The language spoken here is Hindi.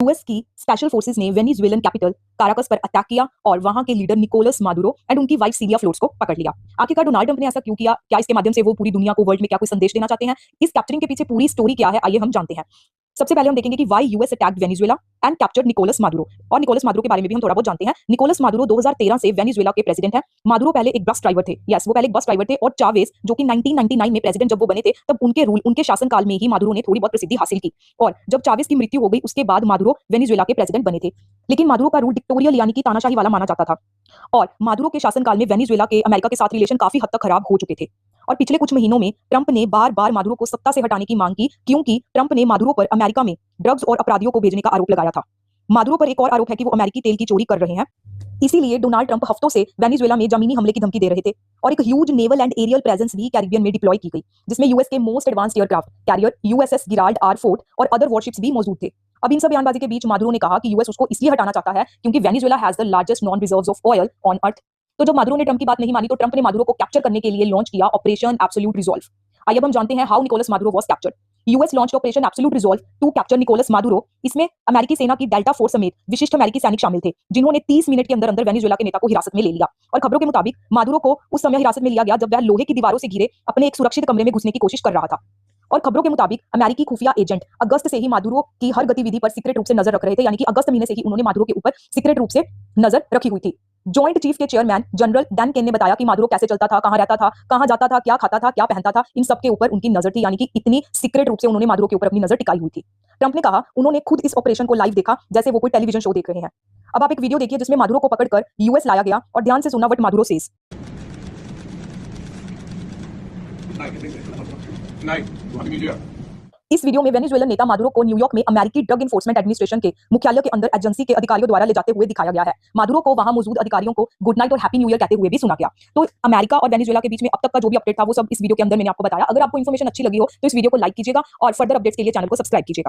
यूएस की स्पेशल फोर्सेस ने वेनेजुएलन कैपिटल काराकस पर अटैक किया और वहां के लीडर निकोलस मादुरो एंड उनकी वाइफ सिलिया फ्लोर्स को पकड़ लिया। आखिरकार डोनाल्ड ट्रंप ने ऐसा क्यों किया? क्या इसके माध्यम से वो पूरी दुनिया को, वर्ल्ड में क्या कोई संदेश देना चाहते हैं? इस कैप्चरिंग के पीछे पूरी स्टोरी क्या है, आइए हम जानते हैं। सबसे पहले हम देखेंगे कि why US attacked Venezuela and captured Nicolas Maduro. और निकोलस मादुरो के बारे में भी हम थोड़ा बहुत जानते हैं। निकोलस मादुरो 2013 से वेनेजुएला के प्रेसिडेंट हैं। मादुरो पहले एक बस ड्राइवर थे। यस, वो पहले एक बस ड्राइवर थे और चावेस जो कि 1999 में प्रेसिडेंट जब वो बने थे, तब उनके रूल, उनके शासनकाल में ही मादुरो ने थोड़ी बहुत प्रसिद्धि हासिल की। और जब चावेस की मृत्यु हो गई उसके बाद मादुरो वेनेजुएला के प्रेसिडेंट बने थे। लेकिन मादुरो का रूल डिक्टेटोरियल यानी कि तानाशाही वाला माना जाता था। और मादुरो के शासनकाल में वेनेजुएला के अमेरिका के साथ रिलेशन काफी हद तक खराब हो चुके थे। और पिछले कुछ महीनों में ट्रंप ने बार बार मादुरो को सत्ता से हटाने की मांग की, क्योंकि ट्रंप ने मादुरो पर अमेरिका में ड्रग्स और अपराधियों को भेजने का आरोप लगाया था। मादुरो पर एक और आरोप है कि वो अमेरिकी तेल की चोरी कर रहे हैं। इसीलिए डोनाल्ड ट्रंप हफ्तों से वेनेजुएला में जमीनी हमले की धमकी दे रहे थे। और एक huge naval and aerial presence भी कैरिबियन में डिप्लॉय की गई, जिसमें यूएस के most advanced aircraft carrier USS Gerald R4 और अदर वॉरशिप्स भी मौजूद थे। अब इन सब बयानबाजी के बीच मादुरो ने कहा कि यूएस उसको इसलिए हटाना चाहता है क्योंकि Venezuela has the largest non reserves of oil on earth. तो जब मादुरो ने ट्रंप की बात नहीं मानी तो ट्रंप ने मादुरो को कैप्चर करने के लिए लॉन्च किया ऑपरेशन एब्सोल्यूट रिजॉल्व। आइए अब हम जानते हैं how Nicolas Maduro was captured. US launch operation absolute resolve to capture Nicolas Maduro. इसमें अमेरिकी सेना की डेल्टा फोर्स समेत विशिष्ट अमेरिकी सैनिक शामिल थे, जिन्होंने 30 मिनट के अंदर अंदर वेनेजुएला के नेता को हिरासत में ले लिया। और खबरों के मुताबिक मादुरो को उस समय हिरासत में लिया गया जब वह लोहे की दीवारों से घिरे अपने एक सुरक्षित कमरे में घुसने की कोशिश कर रहा था। और खबरों के मुताबिक अमेरिकी खुफिया एजेंट अगस्त से ही मादुरो की हर गतिविधि पर सीक्रेट रूप से नजर रख रहे थे, यानी कि अगस्त महीने से ही उन्होंने मादुरो के ऊपर सीक्रेट रूप से नजर रखी हुई थी। जॉइंट चीफ के चेयरमैन जनरल डैन केन ने बताया कि मादुरो कैसे चलता था, कहां रहता था, कहां जाता था, क्या खाता था, क्या पहनता था, इन सब के ऊपर उनकी नजर थी, यानी कि इतनी सीक्रेट रूप से उन्होंने मादुरो के ऊपर अपनी नजर टिकाई हुई थी। ट्रंप ने कहा उन्होंने खुद इस ऑपरेशन को लाइव देखा जैसे वो कोई टेलीविजन शो देख रहे हैं। अब आप एक वीडियो देखिए जिसमें मादुरो को पकड़कर यूएस लाया गया और ध्यान से सुनना व्हाट मादुरो सेज। इस वीडियो में वेनेजुएलन नेता मादुरो को न्यूयॉर्क में अमेरिकी ड्रग एनफोर्समेंट एडमिनिस्ट्रेशन के मुख्यालय के अंदर एजेंसी के अधिकारियों द्वारा ले जाते हुए दिखाया गया है। मादुरो को वहां मौजूद अधिकारियों को गुड नाइट और हैप्पी न्यू ईयर कहते हुए भी सुना गया। तो अमेरिका और वेनेजुएला के बीच में अब तक का जो भी अपडेट था वो सब इस वीडियो के अंदर मैंने आपको बताया। अगर आपको इन्फॉर्मेशन अच्छी लगी हो तो इस वीडियो को लाइक कीजिएगा और फर्दर अपडेट्स के लिए चैनल को सब्सक्राइब कीजिएगा।